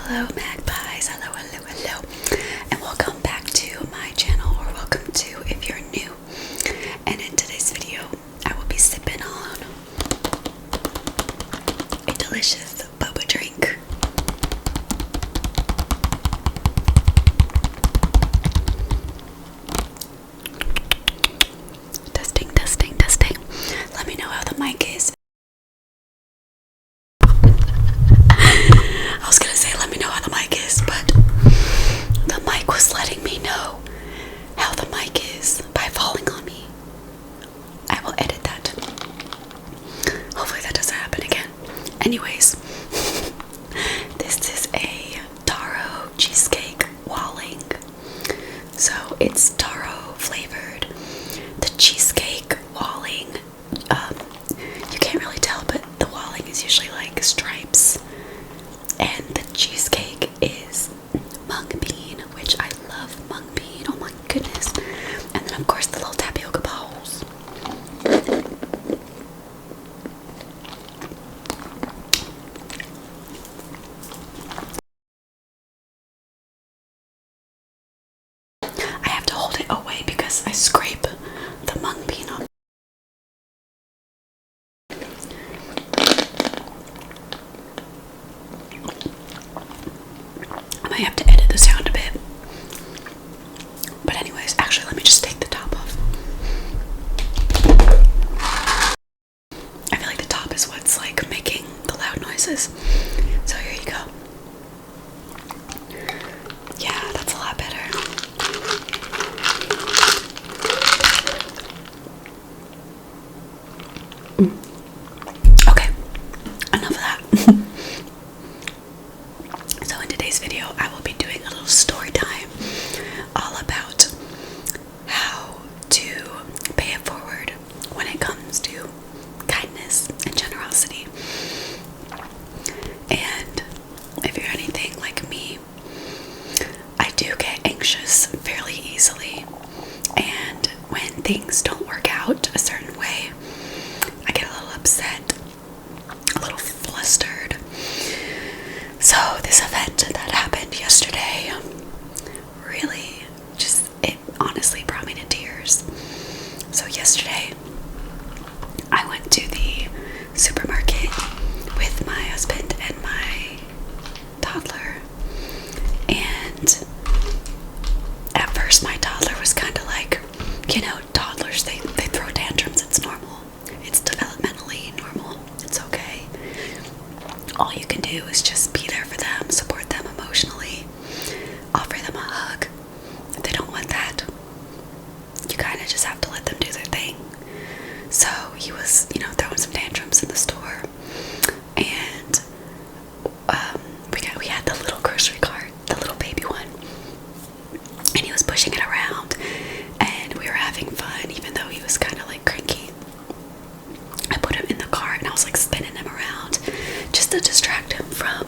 Hello Magpies, hello, and welcome back to my channel, or welcome to if you're new. And in today's video, I will be sipping on a delicious boba drink. Testing. Let me know how the mic is. I was gonna say let me know how the mic is, but the mic was letting me know how the mic is by falling on me. I will edit that. Hopefully that doesn't happen again. Anyways, this is a taro cheesecake walling. So it's taro flavored. The cheesecake walling, you can't really tell, but the walling is usually like stripes. And the cheesecake is mung bean, which I love mung bean. Oh my goodness. And then of course the little tapioca balls. I have to hold it away because I scrape the mung bean on. I might have to edit the sound a bit. But anyways, actually let me just take the top off. I feel like the top is what's like making the loud noises. So here you go. Yeah, that's a lot better. Okay, enough of that. So in today's video, I will be doing a little story time all about how to pay it forward when it comes to kindness and generosity. And if you're anything like me, I do get anxious fairly easily, and when things don't work out a certain way, I get a little upset, a little flustered. So this event that happened yesterday really it honestly brought me to tears. So yesterday I went to the supermarket with my husband and my toddler, and at first my toddler was kind of like, toddlers, they throw tantrums. It's normal. It's developmentally normal. It's okay. All you can do is just be there for them, support them emotionally, offer them a hug. If they don't want that, you kind of just have to let them do their thing. So he was, throwing some tantrums in the store, and we had the little grocery cart, the little baby one, and he was pushing it around, and we were having fun, even though he was kind of like cranky. I put him in the cart and I was like spinning him around just to distract him from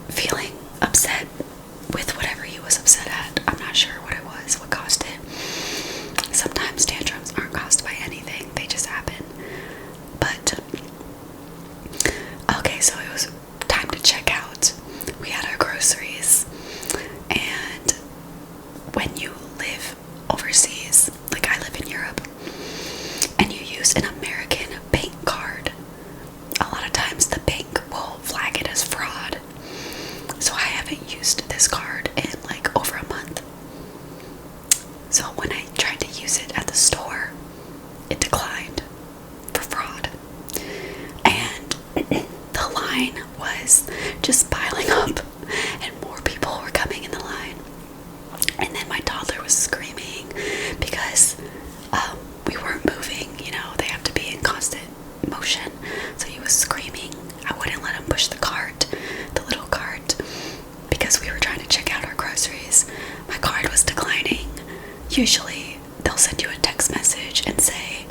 feeling upset with whatever he was upset at. I'm not sure what it was, what caused it. Sometimes tantrums aren't caused by anything, they just happen. But okay, so it was time to check out. We had our groceries, and when you live overseas, like I live in Europe, and you use an American bank card, a lot of times the bank will flag it as fraud. So I haven't used this card in like over a month. So when I tried to use it at the store, it declined for fraud. And the line was just piling up, and more people were coming in the line. And then my toddler was screaming because we weren't moving. They have to be in constant motion. So he was screaming. I wouldn't let him push the cart, the little cart, because we were trying to check out our groceries. My card was declining. Usually they'll send you a text message and say,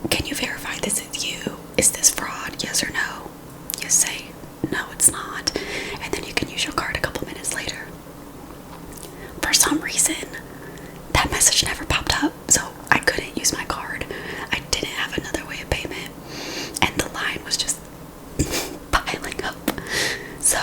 can you verify this is you? Is this fraud? Yes or no? You say, no, it's not. And then you can use your card a couple minutes later. For some reason, that message never popped up, so I couldn't use my card. I didn't have another way of payment, and the line was just piling up. So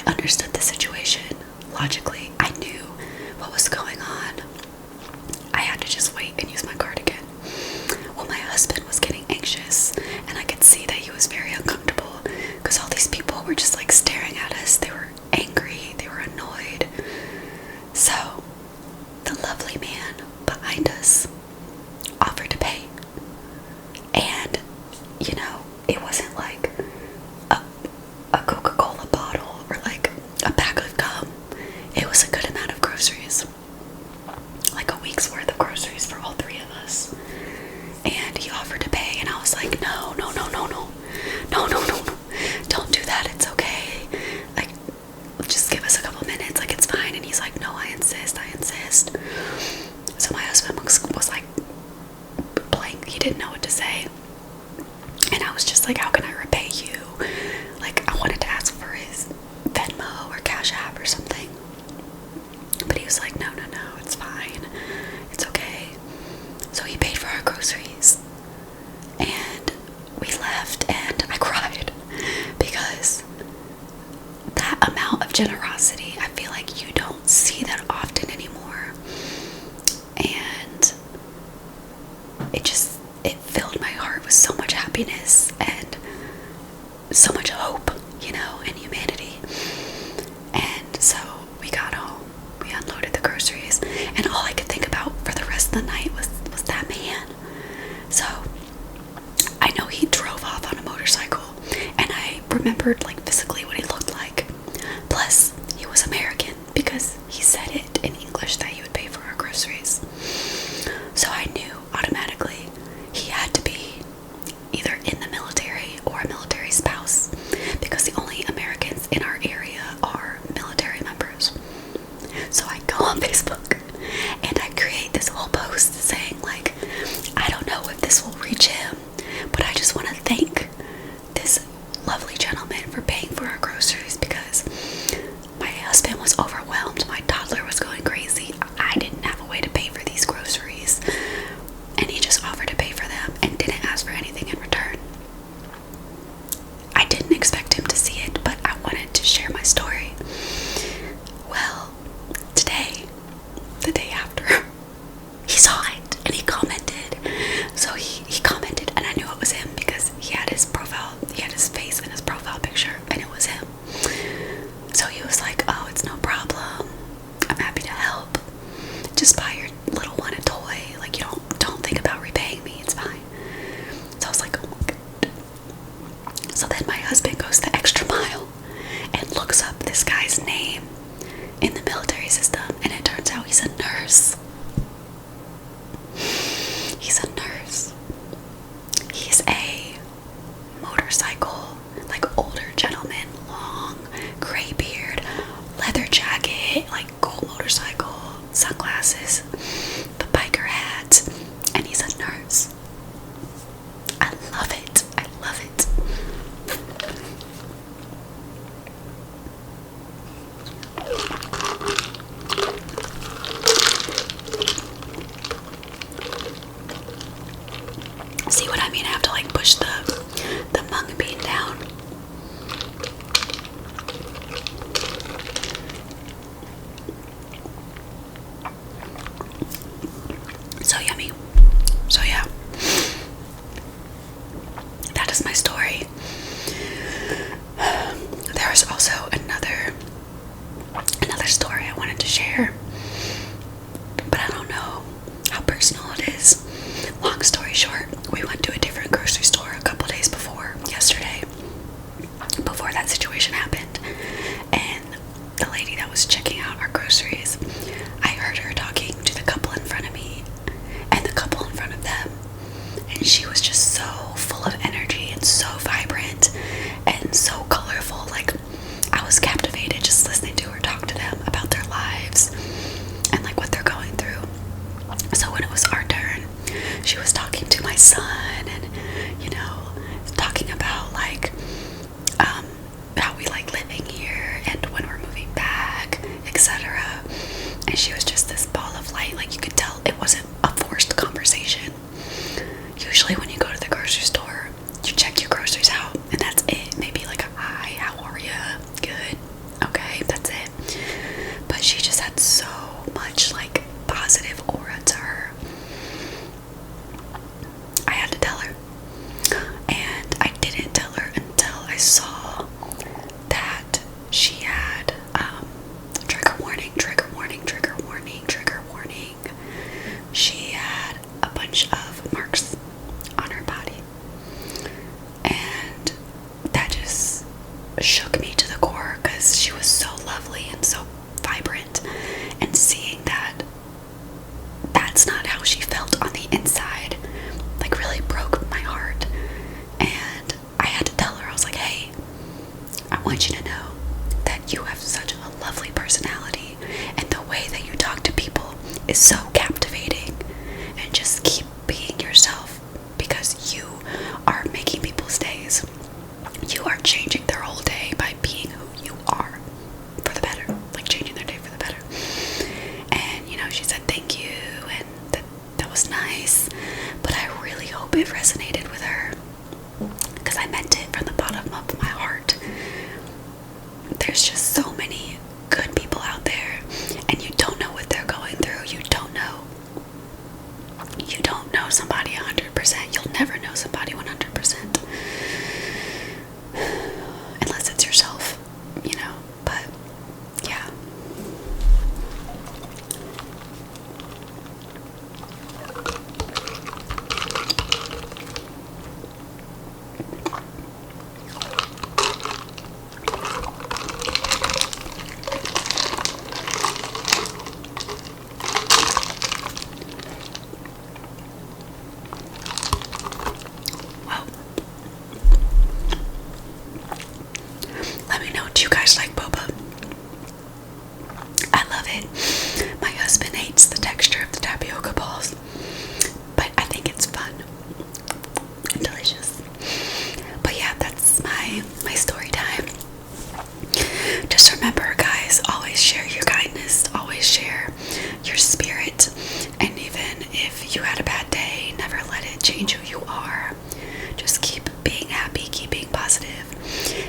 I understood the situation logically. I knew what was going on. I had to just wait and use my card again. Well, my husband was getting anxious, and I could see that he was very uncomfortable because all these people were just like staring at us. They were angry, they were annoyed. So the lovely man behind us offered to pay. And, you know, it wasn't like a Coca-Cola bottle or like a pack of gum. It was a good amount of groceries. Like a week's worth of groceries for all three of us. And he offered to pay, and I was like, no, no, no, no, no. No, no, no, no. Don't do that. It's okay. Like, just give us a couple minutes. Like, it's fine. And he's like, no, I insist. I insist. So my husband was like blank. He didn't know what to say. And I was just like, how can I repay you? Like, I wanted to ask for his Venmo or Cash App or something. But he was like, no, no, no, it's fine. It's okay. So he paid for our groceries. And we left, and I cried because that amount of generosity, I feel like you don't see that often anymore. And it filled my heart with so much happiness and so much hope, you know, in humanity. And so we got home, we unloaded the groceries, and all I could think about for the rest of the night was that man. So I know he drove off on a motorcycle, and I remembered like physically what he looked like. Plus, he was American because he said it in English that he would pay for our groceries. So I knew automatically he had to be either in the military or a military spouse, because the only Americans in our area are military members. So I go on Facebook and I create this whole post saying like, I don't know if this will reach him, but I just want to thank this lovely gentleman for paying for our groceries, because my husband was overwhelmed. My toddler was going crazy. I didn't have a way to pay for these groceries, and he just offered to pay for them and didn't ask for anything in return. I didn't expect him to see it, but I wanted to share my story. Well, today, the day after, he saw it and he commented. So he commented, and I knew it was him because he had his face in his profile picture, and it was him. So he was like, oh, it's no problem. I'm happy to help. Just buy your little one a toy. Like, you don't think about repaying me. It's fine. So I was like, oh my God. So then my husband goes the extra mile and looks up this guy's name in the military system, and it turns out he's a nurse. He's a nurse. He's a motorcycle, like older gentleman, long, gray beard, leather jacket, like gold motorcycle, sunglasses, the biker hat, and he's a nurse. I love it. I love it. See what I mean? I have to like push the mung bean down. So yummy. So yeah, that is my story. There was also another story I wanted to share, but I don't know how personal it is. Long story short, we went to a different grocery store a couple days before that situation happened, and the lady that was checking out our groceries, I heard her talking to the couple in front of me and the couple in front of them, and she was just so full of energy and so vibrant and so colorful. Like, I was captivated just listening to her talk to them about their lives and like what they're going through. So when it was our turn, she was talking to my son and, you know, talking about like how we like living here and when we're moving back, etc. And she was just this ball of light. Like, you could tell it wasn't a forced conversation. Usually when you go to the grocery store, you check your groceries out and that's it. Maybe like a hi, how are ya? Good. Okay. so much like positive aura to her. I had to tell her. And I didn't tell her until I saw that she had trigger warning, trigger warning, trigger warning, trigger warning. She had a bunch of marks on her body. And that just shook me to the core because she was so lovely and so vibrant. And seeing that that's not how she felt on the inside, like, really broke my heart. And I had to tell her, I was like, hey, I want you to know that you have such a lovely personality, and the way that you talk to people is so captivating, and just keep being yourself, because you are making people's days. You are changing their whole day by being who you are for the better, like changing their day for the better. And she said thank you, and that was nice, but I really hope it resonated with her, because I meant it from the bottom of my heart. There's just so many good people out there, and you don't know what they're going through. You don't know somebody 100%. You'll never know somebody 100%, unless it's yourself, but yeah. Well, let me know, do you guys like boba? I love it. My husband hates the texture of the tapioca balls, but I think it's fun and delicious. But yeah, that's my story time. Just remember, guys, always share your kindness, always share your spirit, and even if you had a bad day, never let it change who you are. Just keep being happy, keep being positive.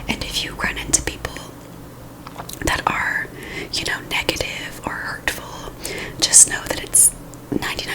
And if you run into people that are, negative or hurtful, just know that it's 99%